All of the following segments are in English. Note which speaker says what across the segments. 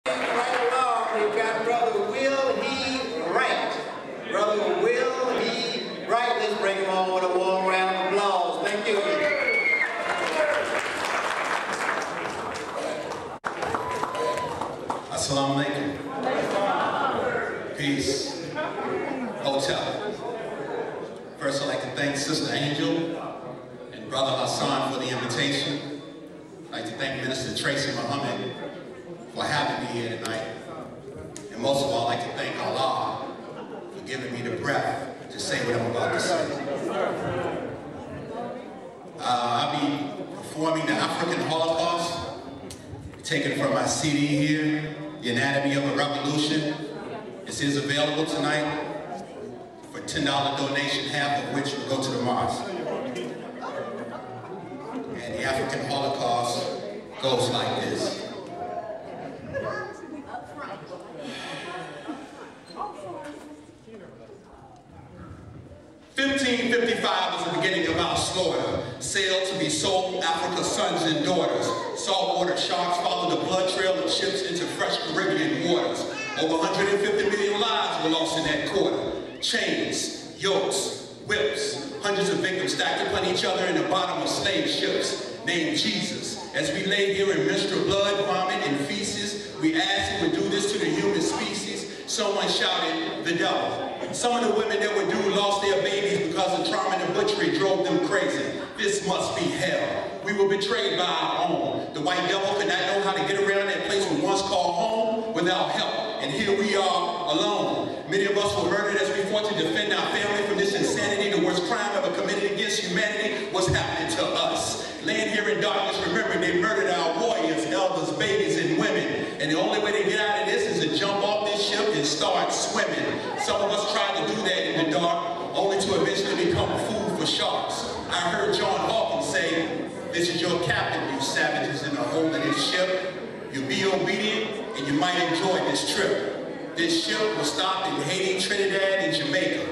Speaker 1: Right along, we've got Brother Will He Wright. Brother Will He Wright. Let's bring him on with a warm round of applause. Thank you.
Speaker 2: Assalamu alaikum. Peace. Hotel. First, I'd like to thank Sister Angel and Brother Hassan for the invitation. I'd like to thank Minister Tracy Muhammad for having me here tonight. And most of all, I'd like to thank Allah for giving me the breath to say what I'm about to say. I'll be performing the African Holocaust, taken from my CD here, The Anatomy of a Revolution. This is available tonight for $10 donation, half of which will go to the Mosque. And the African Holocaust goes like this. 1555 was the beginning of our slaughter. Sailed to be sold Africa's sons and daughters. Saltwater sharks followed the blood trail of ships into fresh Caribbean waters. Over 150 million lives were lost in that quarter. Chains, yokes, whips, hundreds of victims stacked upon each other in the bottom of slave ships named Jesus. As we lay here in menstrual blood, vomit, and feces, we asked who would do this to the human species. Someone shouted, the devil. Some of the women that were due lost their babies because the trauma and the butchery drove them crazy. This must be hell. We were betrayed by our own. The white devil could not know how to get around that place we once called home without help. And here we are alone. Many of us were murdered as we fought to defend our family from this insanity. The worst crime ever committed against humanity was happening to us. Laying here in darkness, remembering they murdered our warriors, elders, babies, and women. And the only way to get out of this is to jump off this ship and start swimming. Some of us tried to do that in the dark, only to eventually become food for sharks. I heard John Hawkins say, this is your captain, you savages in the hold of this ship. You be obedient, and you might enjoy this trip. This ship will stop in Haiti, Trinidad, and Jamaica.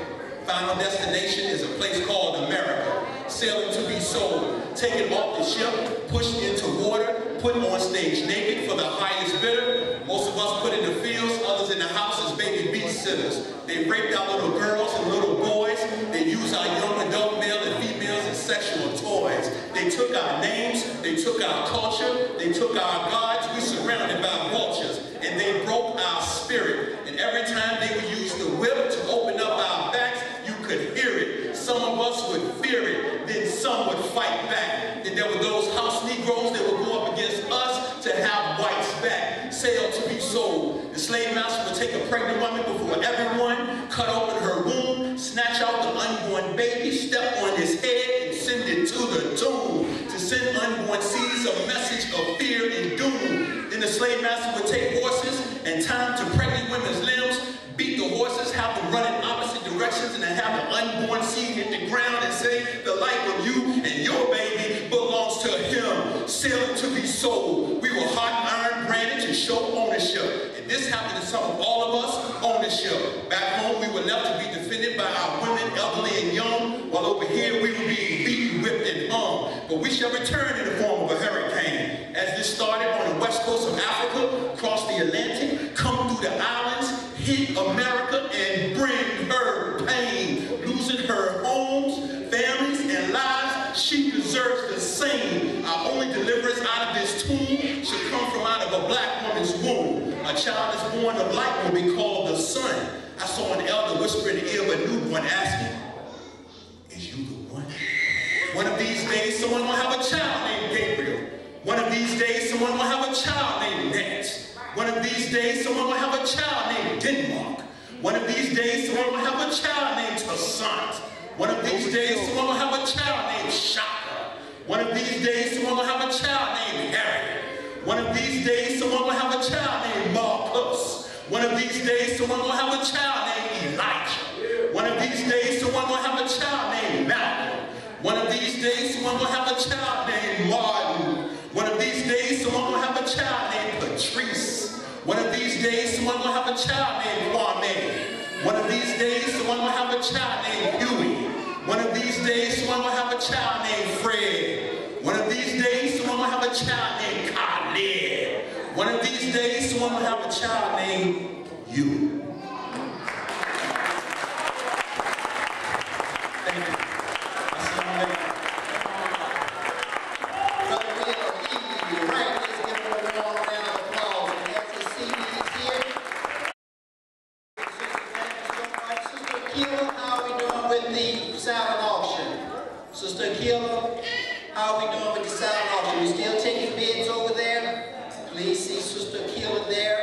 Speaker 2: Final destination is a place called America. Sailing to be sold, taken off the ship, pushed into water, put on stage naked for the highest bidder. Most of us put in the fields, others in the house as baby beast sitters. They raped our little girls and little boys. They used our young adult male and females as sexual toys. They took our names, they took our culture, they took our gods. We surrounded by vultures, and they broke our spirit. And every time they would use the whip to open up our backs, you could hear it. Some of us would fear it, then some would fight back. Then there were those house Negroes that would go up against us to have whites back. Sailed to be sold. The slave master would take a pregnant woman before everyone, cut open her womb, snatch out the unborn baby, step on his head, and send it to the tomb. To send unborn seeds a message of fear and doom. Then the slave master would take horses and tie them to pregnant women's limbs, beat the horses, have them run in opposite directions, and then have the unborn seed hit the ground and say, the life of you and your baby belongs to him. Sailing to be sold. We were hot iron branded to show ownership. And this happened to some of all of us, ownership. Back home, we were left to be defended by our women, elderly and young, while over here we were being beaten, whipped, and hung. But we shall return in the form of a hurricane. As this started on the west coast of Africa, cross the Atlantic, come through the islands, hit America, and bring her pain. Losing her homes, families, and lives, she deserves the same. Our only deliverance out of this tomb should come from out of a black woman's womb. A child is born of light will be called the son. I saw an elder whisper in the ear of a newborn asking, is you the one? One of these days, someone will have a child named Gabriel. One of these days, someone will have a child named Nance. One of these days, someone will have a child named Denmark. One of these days, someone will have a child named Toussaint. One of these days, someone will have a child named Shaka. One of these days, someone will have a child named Harriet. One of these days, someone will have a child named Marcus. One of these days, someone will have a child named Elijah. One of these days, someone will have a child named Malcolm. One of these days, someone will have a child named Martin. One of these days, someone will have a child named Patrice. One of these days, someone will have a child named Kwame. One of these days, someone will have a child named Huey. One of these days, someone will have a child named Fred. One of these days, someone will have a child named Khalid. One of these days, someone want to have a child named you. Thank you. I'll see you later.
Speaker 1: Brother Will, he right. Let's give him a warm round of applause. And as you see these here, Sister Akila, how are we doing with the silent auction? Sister Akila, how are we doing with the silent auction? We still taking bids over there? Please see Sister Akila there.